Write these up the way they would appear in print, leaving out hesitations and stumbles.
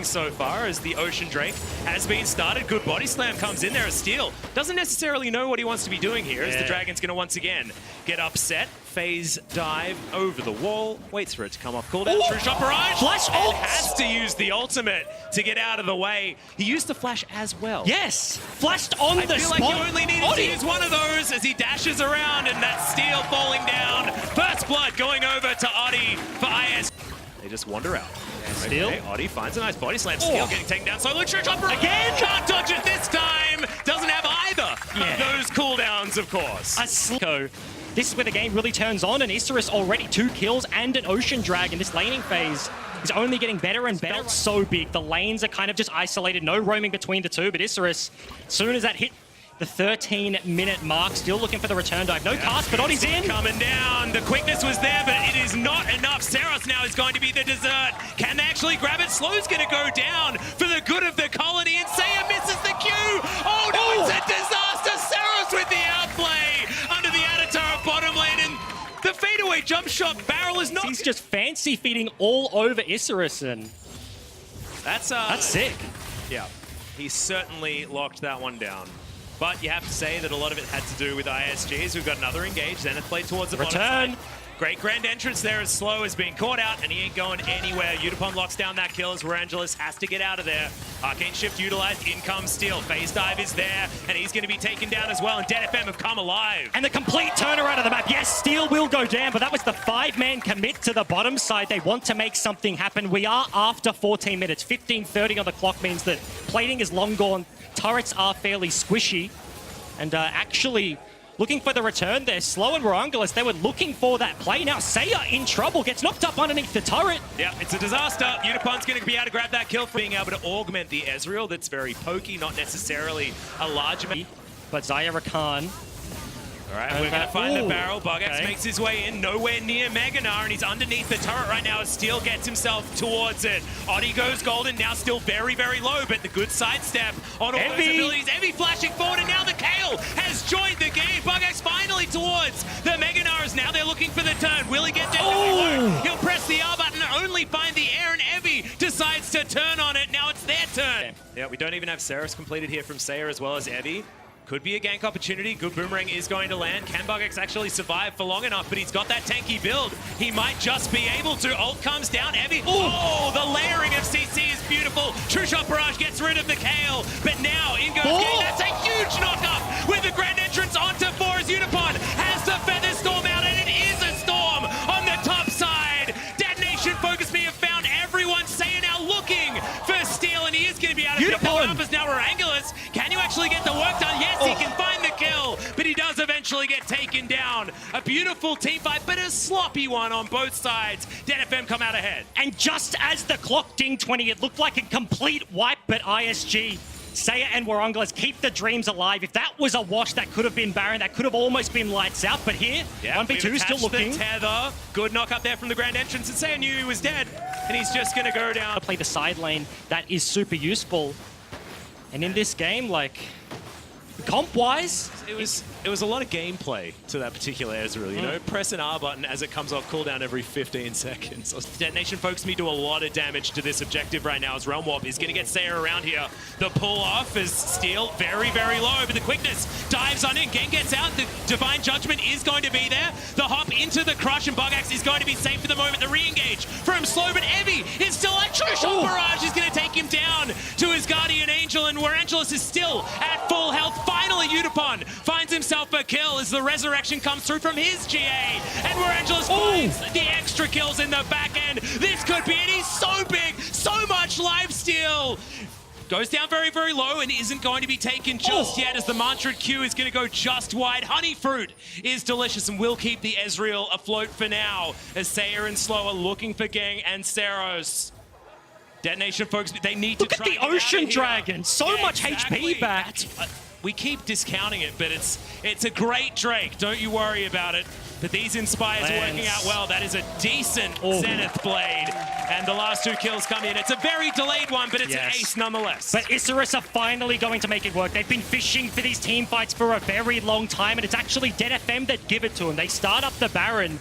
So far as the Ocean Drake has been started. Good body slam comes in there as Steel doesn't necessarily know what he wants to be doing here as the Dragon's going to once again get upset. Phase dive over the wall, waits for it to come off cooldown. True shot barrage. Flash ult. Has to use the ultimate to get out of the way. He used the flash as well. Yes, flashed on the spot. I feel like he only needed to use one of those as he dashes around and that Steel falling down. First blood going over to Adi for ISG. They just wander out. Steel. Okay, Adi finds a nice body slam. Steel getting taken down. So look, true shot again. Can't dodge it this time. Doesn't have either of those cooldowns, of course. This is where the game really turns on, and Isurus already 2 kills and an Ocean Drag in this laning phase is only getting better and better. It's so big. The lanes are kind of just isolated, no roaming between the two, but Isurus, as soon as that hit the 13-minute mark, still looking for the return dive. No cast, but Odi's in. Coming down. The quickness was there, but it is not enough. Saros now is going to be the dessert. Can they actually grab it? Slow's going to go down for the good of the colony, and Saya misses the Q. Oh no, it's a disaster. Saros with the outplay under the Avatar bottom lane, and the fadeaway jump shot barrel is not. He's just fancy feeding all over Isurus, and that's sick. Yeah, he certainly locked that one down. But you have to say that a lot of it had to do with ISGs. We've got another engage, Zenith play towards the return. Great grand entrance there as Slow is being caught out, and he ain't going anywhere. Utapon locks down that kill as Rangelis has to get out of there. Arcane Shift utilized, in comes Steel. Phase dive is there, and he's going to be taken down as well, and DFM have come alive. And the complete turnaround of the map. Yes, Steel will go down, but that was the 5-man commit to the bottom side. They want to make something happen. We are after 14 minutes. 15:30 on the clock means that plating is long gone. Turrets are fairly squishy. And actually looking for the return there. Slow and Warangalis, they were looking for that play. Now Saya in trouble, gets knocked up underneath the turret. Yeah, it's a disaster. Utapon's going to be able to grab that kill for being able to augment the Ezreal. That's very pokey, not necessarily a large amount. But Zaya Rakan. All right, we're going to find the barrel. Bugax makes his way in, nowhere near Meganar, and he's underneath the turret right now as Steel gets himself towards it. Odi goes golden, now still very, very low, but the good sidestep on all those abilities. Evie flashing forward, and now the Kale has joined the game. Bugax finally towards the Meganars. Now they're looking for the turn. Will he get there? He'll press the R button and only find the air, and Evie decides to turn on it. Now it's their turn. Yeah, we don't even have Saris completed here from Sayer as well as Evie. Could be a gank opportunity. Good boomerang is going to land. Can Bugax actually survive for long enough? But he's got that tanky build. He might just be able to. Ult comes down. Evie. Oh, the layering of CC is beautiful. True Shot Barrage gets rid of the Kale. But now in goes Game. That's a huge knock-up with the grand entrance onto 4 as Utapon has the Feather Storm out, and it is a storm on the top side. Detonation, FocusMe have found everyone. Saya now looking for Steel, and he is going to be able to pick that one up as now Warangalis. Can you actually get the work done? Yes, he can find the kill, but he does eventually get taken down. A beautiful team fight, but a sloppy one on both sides. DFM come out ahead. And just as the clock dinged 20, it looked like a complete wipe, but ISG, Saya and Warangalis keep the dreams alive. If that was a wash, that could have been Baron. That could have almost been lights out, but here, 1v2 still looking. The tether. Good knock up there from the grand entrance, and Saya knew he was dead, and he's just going to go down. Play the side lane. That is super useful. And in this game, like, comp-wise, it was a lot of gameplay to that particular Ezreal, you know? Press an R button as it comes off cooldown every 15 seconds. Detonation FocusMe do a lot of damage to this objective right now as Realm Warp is going to get Saya around here. The pull-off is Steel very, very low, but the quickness dives on in. Gang gets out. The Divine Judgment is going to be there. The hop into the Crush, and Bugax is going to be safe for the moment. The re-engage from Slow, but Evie is still at True Shot Barrage is going to take him down to his Guardian Angel, and where Angelus is still at full health. Finally, Utapon finds himself a kill as the resurrection comes through from his GA, and where Angelus finds the extra kills in the back end. This could be it. He's so big, so Steel goes down very, very low and isn't going to be taken just yet as the Mantra Q is going to go just wide. Honey Fruit is delicious and will keep the Ezreal afloat for now as Saya and Slow are looking for Gang and Seros. Detonation folks, they need to try Look at the Ocean Dragon. So much HP back. We keep discounting it, but it's a great Drake. Don't you worry about it. But these Inspires are working out well. That is a decent Zenith Blade. And the last 2 kills come in. It's a very delayed one, but it's an ace nonetheless. But Isurus are finally going to make it work. They've been fishing for these team fights for a very long time, and it's actually DFM that give it to them. They start up the Baron,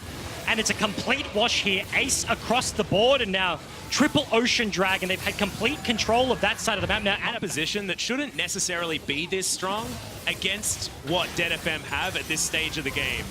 and it's a complete wash here. Ace across the board, and now triple Ocean Dragon. They've had complete control of that side of the map now. At a position that shouldn't necessarily be this strong against what DFM have at this stage of the game,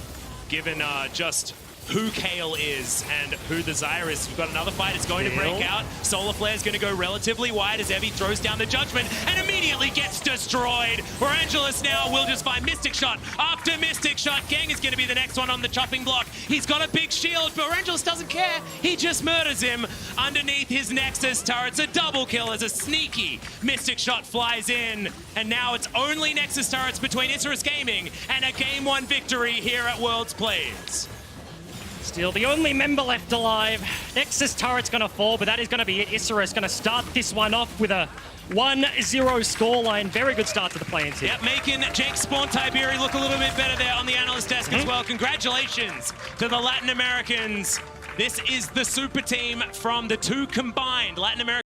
given just who Kale is and who the Zyra is. We've got another fight. It's going to break out. Solar Flare is going to go relatively wide as Evie throws down the Judgment and immediately gets destroyed. Where Angelus now will just find Mystic Shot after Mystic Shot. Gang is going to be the next one on the chopping block. He's got a big shield, but Angelus doesn't care. He just murders him underneath his Nexus turret. It's a double kill as a sneaky Mystic Shot flies in. And now it's only Nexus turrets between Isurus Gaming and a Game 1 victory here at Worlds Plays. Still the only member left alive. Nexus turret's going to fall, but that is going to be it. Isurus going to start this one off with a 1-0 scoreline. Very good start to the play-ins here. Yep, making Jake Spawn Tiberi look a little bit better there on the analyst desk as well. Congratulations to the Latin Americans. This is the super team from the 2 combined Latin American